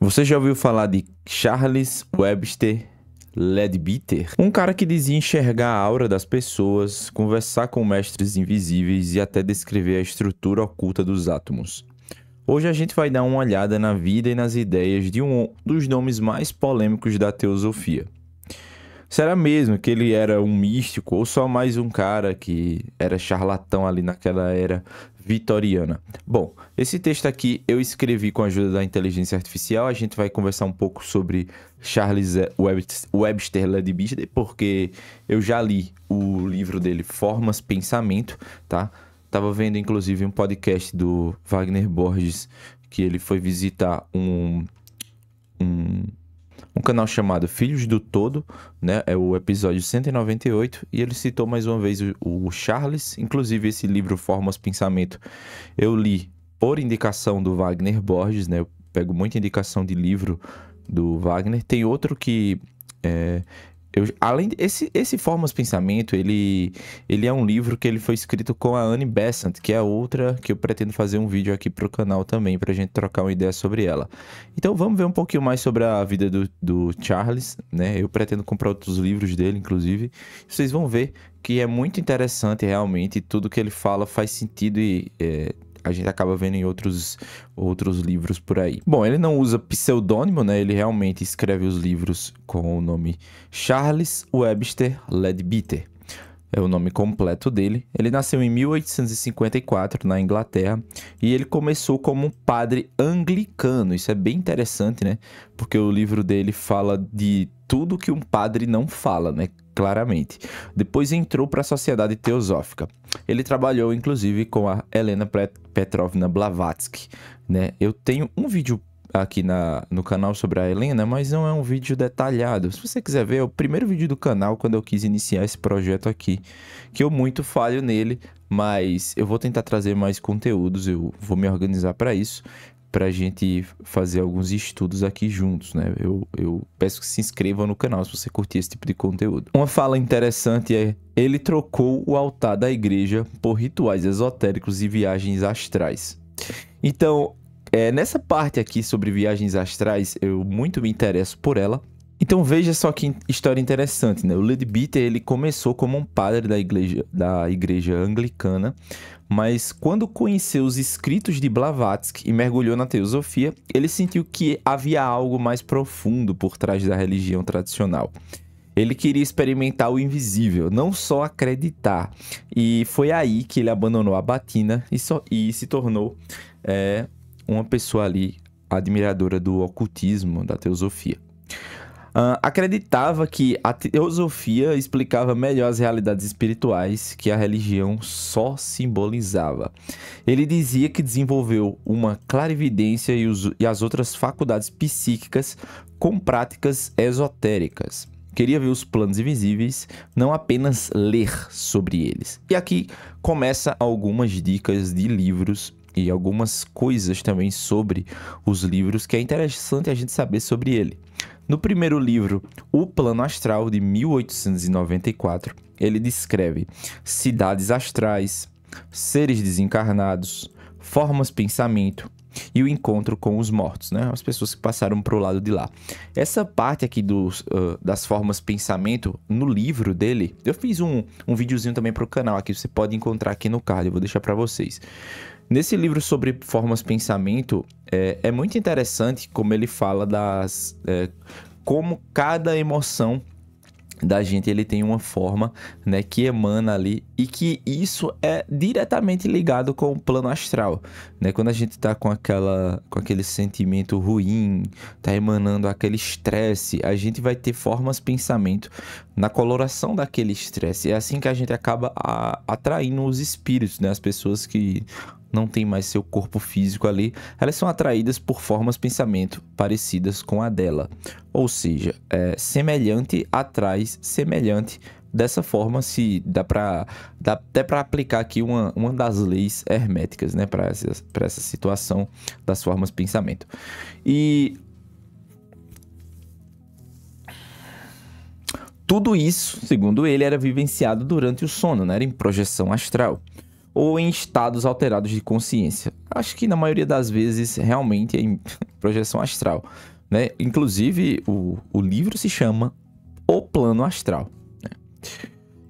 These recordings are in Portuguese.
Você já ouviu falar de Charles Webster Leadbeater? Um cara que dizia enxergar a aura das pessoas, conversar com mestres invisíveis e até descrever a estrutura oculta dos átomos. Hoje a gente vai dar uma olhada na vida e nas ideias de um dos nomes mais polêmicos da teosofia. Será mesmo que ele era um místico ou só mais um cara que era charlatão ali naquela era vitoriana? Bom, esse texto aqui eu escrevi com a ajuda da inteligência artificial. A gente vai conversar um pouco sobre Charles Webster Leadbeater, porque eu já li o livro dele, Formas Pensamento, tá? Tava vendo inclusive um podcast do Wagner Borges, que ele foi visitar um canal chamado Filhos do Todo, né? É o episódio 198, e ele citou mais uma vez o Charles. Inclusive, esse livro, Formas Pensamento, eu li por indicação do Wagner Borges, né? Eu pego muita indicação de livro do Wagner. Tem outro que... além esse Formas Pensamento, ele é um livro que ele foi escrito com a Annie Besant, que é outra que eu pretendo fazer um vídeo aqui pro canal também, pra gente trocar uma ideia sobre ela. Então vamos ver um pouquinho mais sobre a vida do Charles, né? Eu pretendo comprar outros livros dele, inclusive. Vocês vão ver que é muito interessante realmente, tudo que ele fala faz sentido e... a gente acaba vendo em outros livros por aí. Bom, ele não usa pseudônimo, né? Ele realmente escreve os livros com o nome Charles Webster Leadbeater. É o nome completo dele. Ele nasceu em 1854 na Inglaterra e ele começou como um padre anglicano. Isso é bem interessante, né? Porque o livro dele fala de tudo que um padre não fala, né? Claramente. Depois entrou para a Sociedade Teosófica. Ele trabalhou, inclusive, com a Helena Petrovna Blavatsky, né? Eu tenho um vídeo aqui no canal sobre a Helena, mas não é um vídeo detalhado. Se você quiser ver, é o primeiro vídeo do canal quando eu quis iniciar esse projeto aqui, que eu muito falho nele, mas eu vou tentar trazer mais conteúdos, eu vou me organizar para isso, pra gente fazer alguns estudos aqui juntos, né? Eu peço que se inscrevam no canal se você curtir esse tipo de conteúdo. Uma fala interessante é: ele trocou o altar da igreja por rituais esotéricos e viagens astrais. Então, nessa parte aqui sobre viagens astrais, eu muito me interesso por ela. Então veja só que história interessante, né? O Leadbeater, ele começou como um padre da igreja anglicana, mas quando conheceu os escritos de Blavatsky e mergulhou na teosofia, ele sentiu que havia algo mais profundo por trás da religião tradicional. Ele queria experimentar o invisível, não só acreditar. E foi aí que ele abandonou a batina e se tornou uma pessoa ali admiradora do ocultismo, da teosofia. Acreditava que a teosofia explicava melhor as realidades espirituais que a religião só simbolizava. Ele dizia que desenvolveu uma clarividência e as outras faculdades psíquicas com práticas esotéricas. Queria ver os planos invisíveis, não apenas ler sobre eles. E aqui começa algumas dicas de livros e algumas coisas também sobre os livros que é interessante a gente saber sobre ele. No primeiro livro, O Plano Astral, de 1894, ele descreve cidades astrais, seres desencarnados, formas de pensamento e o encontro com os mortos, né? As pessoas que passaram para o lado de lá. Essa parte aqui das formas de pensamento, no livro dele, eu fiz um videozinho também para o canal, aqui você pode encontrar aqui no card, eu vou deixar para vocês. Nesse livro sobre formas de pensamento, é muito interessante como ele fala como cada emoção da gente, ele tem uma forma, né, que emana ali, e que isso é diretamente ligado com o plano astral, né? Quando a gente tá com aquele sentimento ruim, tá emanando aquele estresse, a gente vai ter formas de pensamento na coloração daquele estresse. É assim que a gente acaba atraindo os espíritos, né? As pessoas que não tem mais seu corpo físico ali, elas são atraídas por formas de pensamento parecidas com a dela. Ou seja, semelhante atrai semelhante. Dessa forma, se dá até para aplicar aqui uma das leis herméticas, né, para essa situação das formas de pensamento. E tudo isso, segundo ele, era vivenciado durante o sono, né? Era em projeção astral. ou em estados alterados de consciência. Acho que na maioria das vezes realmente é em projeção astral, né? Inclusive o livro se chama O Plano Astral.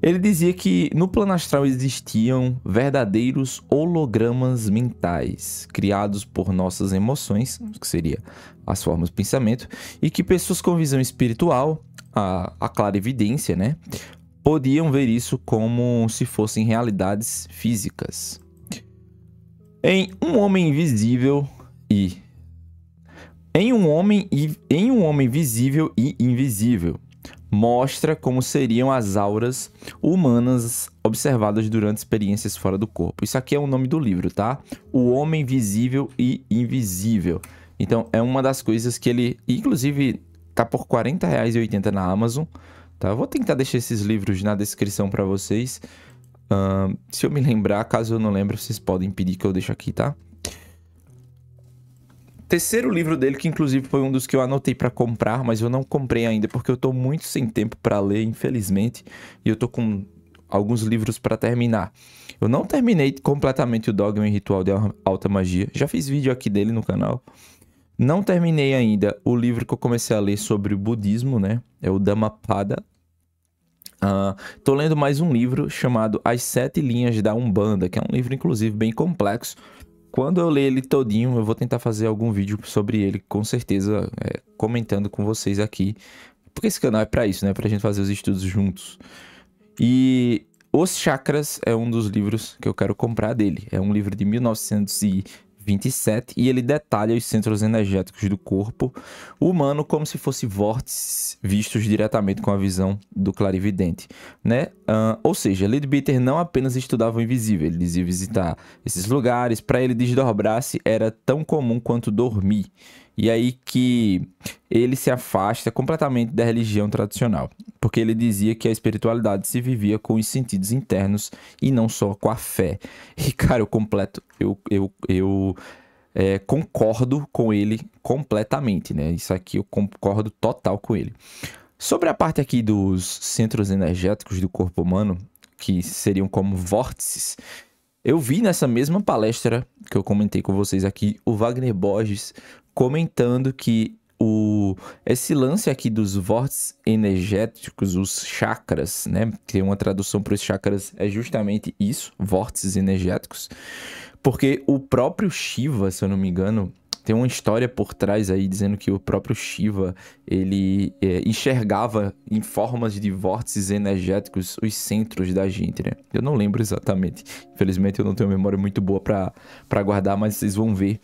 Ele dizia que no plano astral existiam verdadeiros hologramas mentais, criados por nossas emoções, que seria as formas de pensamento, e que pessoas com visão espiritual, a clarividência, né, podiam ver isso como se fossem realidades físicas. Em um homem invisível e em um homem visível e invisível, mostra como seriam as auras humanas observadas durante experiências fora do corpo. Isso aqui é o nome do livro, tá? O Homem Visível e Invisível. Então, é uma das coisas que ele... Inclusive, tá por R$ 40,80 na Amazon, tá? Eu vou tentar deixar esses livros na descrição para vocês. Se eu me lembrar, caso eu não lembre, vocês podem pedir que eu deixe aqui, tá? Terceiro livro dele, que inclusive foi um dos que eu anotei para comprar, mas eu não comprei ainda porque eu tô muito sem tempo para ler, infelizmente, e eu tô com alguns livros para terminar. Eu não terminei completamente o Dogma e Ritual de Alta Magia, já fiz vídeo aqui dele no canal. Não terminei ainda o livro que eu comecei a ler sobre o budismo, né? É o Dhammapada. Tô lendo mais um livro chamado As Sete Linhas da Umbanda, que é um livro inclusive bem complexo. Quando eu ler ele todinho, eu vou tentar fazer algum vídeo sobre ele, com certeza, comentando com vocês aqui. Porque esse canal é pra isso, né? Pra gente fazer os estudos juntos. E Os Chakras é um dos livros que eu quero comprar dele. É um livro de 1927 e ele detalha os centros energéticos do corpo humano como se fosse vórtices vistos diretamente com a visão do clarividente, né? Ou seja, Leadbeater não apenas estudava o invisível, ele dizia visitar esses lugares. Para ele, desdobrar-se era tão comum quanto dormir. E aí que ele se afasta completamente da religião tradicional, porque ele dizia que a espiritualidade se vivia com os sentidos internos e não só com a fé. E, cara, eu concordo com ele completamente, né? Isso aqui eu concordo total com ele. Sobre a parte aqui dos centros energéticos do corpo humano, que seriam como vórtices, eu vi nessa mesma palestra que eu comentei com vocês aqui, o Wagner Borges comentando que esse lance aqui dos vórtices energéticos, os chakras, né? Que uma tradução para os chakras é justamente isso, vórtices energéticos. Porque o próprio Shiva, se eu não me engano, tem uma história por trás aí dizendo que o próprio Shiva, ele enxergava em formas de vórtices energéticos os centros da gente, né? Eu não lembro exatamente. Infelizmente eu não tenho memória muito boa para guardar, mas vocês vão ver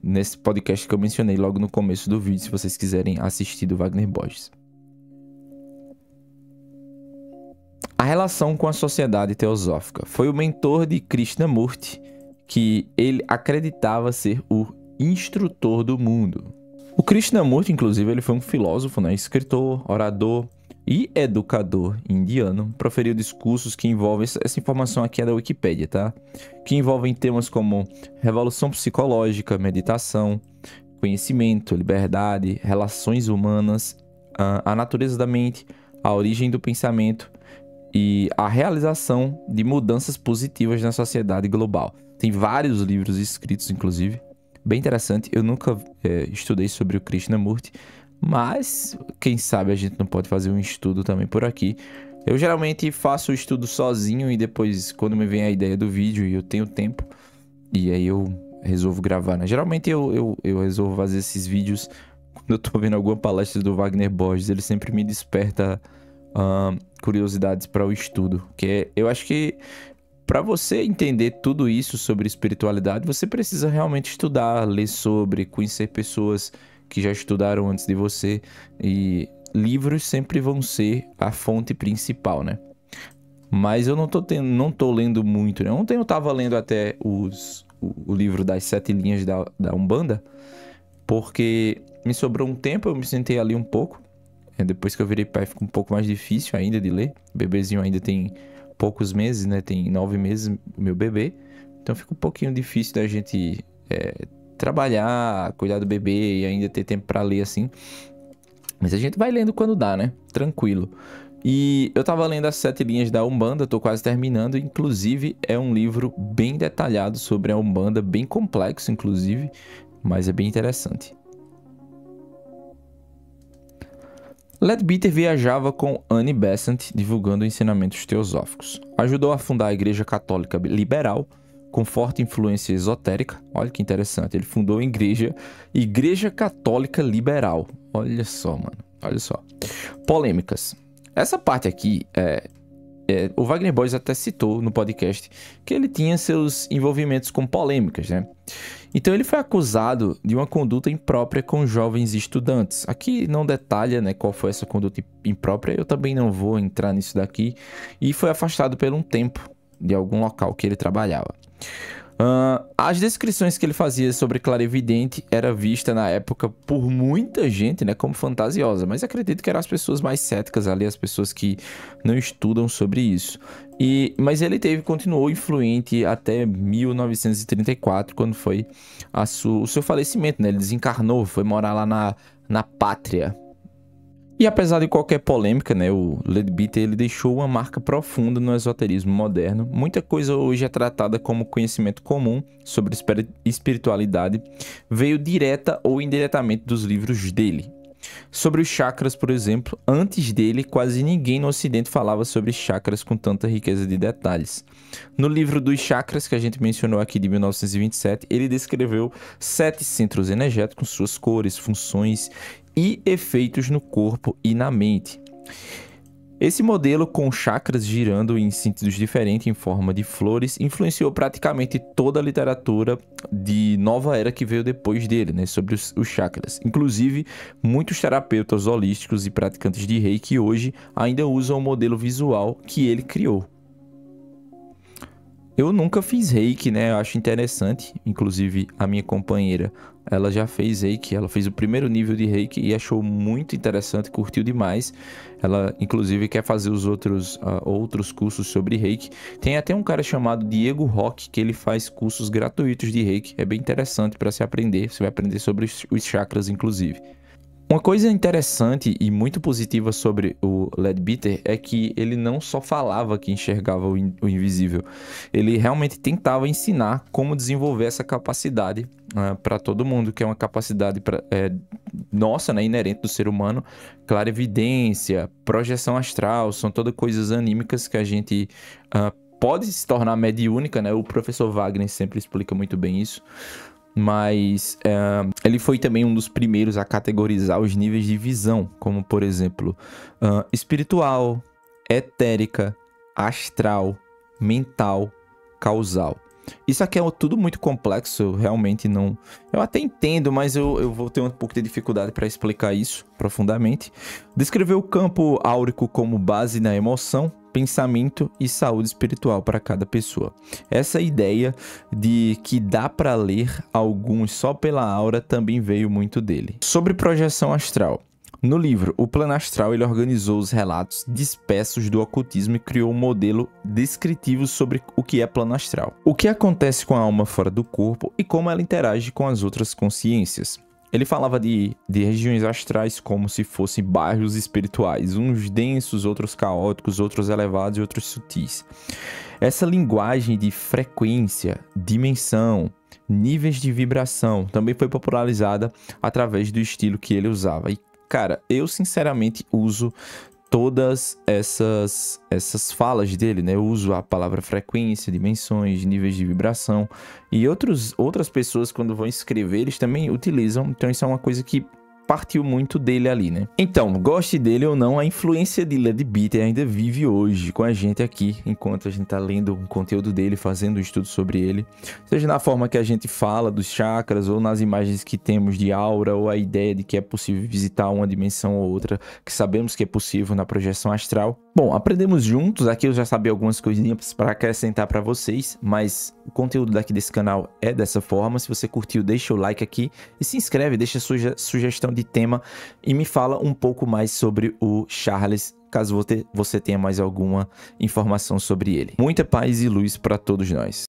nesse podcast que eu mencionei logo no começo do vídeo, se vocês quiserem assistir, do Wagner Borges. A relação com a sociedade teosófica. Foi o mentor de Krishnamurti, que ele acreditava ser o instrutor do mundo. O Krishnamurti, inclusive, ele foi um filósofo, né, escritor, orador e educador indiano. Proferiu discursos que envolvem... Essa informação aqui é da Wikipédia, tá? Que envolvem temas como revolução psicológica, meditação, conhecimento, liberdade, relações humanas, a natureza da mente, a origem do pensamento e a realização de mudanças positivas na sociedade global. Tem vários livros escritos, inclusive. Bem interessante. Eu nunca estudei sobre o Krishnamurti, mas quem sabe a gente não pode fazer um estudo também por aqui. Eu geralmente faço o estudo sozinho e depois, quando me vem a ideia do vídeo e eu tenho tempo, e aí eu resolvo gravar, né? Geralmente eu resolvo fazer esses vídeos quando eu tô vendo alguma palestra do Wagner Borges. Ele sempre me desperta curiosidades para o estudo, que eu acho que para você entender tudo isso sobre espiritualidade, você precisa realmente estudar, ler sobre, conhecer pessoas que já estudaram antes de você, e livros sempre vão ser a fonte principal, né? Mas eu não tô lendo muito, né? Ontem eu tava lendo até o livro das 7 linhas da Umbanda, porque me sobrou um tempo, eu me sentei ali um pouco. Depois que eu virei pai, fica um pouco mais difícil ainda de ler. O bebezinho ainda tem poucos meses, né? Tem 9 meses, o meu bebê. Então fica um pouquinho difícil da gente trabalhar, cuidar do bebê e ainda ter tempo pra ler assim. Mas a gente vai lendo quando dá, né? Tranquilo. E eu tava lendo as 7 linhas da Umbanda, tô quase terminando, inclusive é um livro bem detalhado sobre a Umbanda, bem complexo inclusive, mas é bem interessante. Leadbeater viajava com Annie Besant divulgando ensinamentos teosóficos. Ajudou a fundar a Igreja Católica Liberal, com forte influência esotérica. Olha que interessante, ele fundou a Igreja Católica Liberal. Olha só, mano, olha só. Polêmicas. Essa parte aqui, o Wagner Borges até citou no podcast que ele tinha seus envolvimentos com polêmicas, né? Então ele foi acusado de uma conduta imprópria com jovens estudantes. Aqui não detalha, né, qual foi essa conduta imprópria, eu também não vou entrar nisso daqui. E foi afastado por um tempo de algum local que ele trabalhava. As descrições que ele fazia sobre clarividente era vista na época por muita gente, né, como fantasiosa, mas acredito que eram as pessoas mais céticas ali, as pessoas que não estudam sobre isso. Mas ele continuou influente até 1934, quando foi o seu falecimento, né? Ele desencarnou, foi morar lá na pátria. E apesar de qualquer polêmica, né, o Leadbeater ele deixou uma marca profunda no esoterismo moderno. Muita coisa hoje é tratada como conhecimento comum sobre espiritualidade, veio direta ou indiretamente dos livros dele. Sobre os chakras, por exemplo, antes dele, quase ninguém no ocidente falava sobre chakras com tanta riqueza de detalhes. No livro dos chakras, que a gente mencionou aqui de 1927, ele descreveu 7 centros energéticos, suas cores, funções e efeitos no corpo e na mente. Esse modelo, com chakras girando em sentidos diferentes em forma de flores, influenciou praticamente toda a literatura de nova era que veio depois dele, né, sobre os chakras. Inclusive, muitos terapeutas holísticos e praticantes de Reiki hoje ainda usam o modelo visual que ele criou. Eu nunca fiz Reiki, né? Eu acho interessante. Inclusive, a minha companheira, ela já fez Reiki. Ela fez o primeiro nível de Reiki e achou muito interessante, curtiu demais. Ela, inclusive, quer fazer os outros cursos sobre Reiki. Tem até um cara chamado Diego Roque, que ele faz cursos gratuitos de Reiki. É bem interessante para se aprender. Você vai aprender sobre os chakras, inclusive. Uma coisa interessante e muito positiva sobre o Leadbeater é que ele não só falava que enxergava o invisível, ele realmente tentava ensinar como desenvolver essa capacidade para todo mundo, que é uma capacidade nossa, né, inerente do ser humano. Clarividência, projeção astral, são todas coisas anímicas que a gente pode se tornar mediúnica, né? O professor Wagner sempre explica muito bem isso. Mas ele foi também um dos primeiros a categorizar os níveis de visão, como por exemplo, espiritual, etérica, astral, mental, causal. Isso aqui é tudo muito complexo, eu realmente não... Eu até entendo, mas eu vou ter um pouco de dificuldade para explicar isso profundamente. Descreveu o campo áurico como base na emoção, pensamento e saúde espiritual para cada pessoa. Essa ideia de que dá para ler alguns só pela aura também veio muito dele. Sobre projeção astral. No livro O Plano Astral, ele organizou os relatos dispersos do ocultismo e criou um modelo descritivo sobre o que é plano astral, o que acontece com a alma fora do corpo e como ela interage com as outras consciências. Ele falava de regiões astrais como se fossem bairros espirituais, uns densos, outros caóticos, outros elevados e outros sutis. Essa linguagem de frequência, dimensão, níveis de vibração também foi popularizada através do estilo que ele usava. E, cara, eu sinceramente uso todas essas falas dele, né? Eu uso a palavra frequência, dimensões, níveis de vibração. E outras pessoas, quando vão escrever, eles também utilizam. Então, isso é uma coisa que partiu muito dele ali, né? Então, goste dele ou não, a influência de Leadbeater ainda vive hoje com a gente aqui, enquanto a gente tá lendo o conteúdo dele, fazendo um estudo sobre ele. Seja na forma que a gente fala dos chakras, ou nas imagens que temos de aura, ou a ideia de que é possível visitar uma dimensão ou outra, que sabemos que é possível na projeção astral. Bom, aprendemos juntos, aqui eu já sabia algumas coisinhas para acrescentar para vocês, mas o conteúdo daqui desse canal é dessa forma. Se você curtiu, deixa o like aqui e se inscreve, deixa sugestão de tema e me fala um pouco mais sobre o Charles, caso você tenha mais alguma informação sobre ele. Muita paz e luz para todos nós.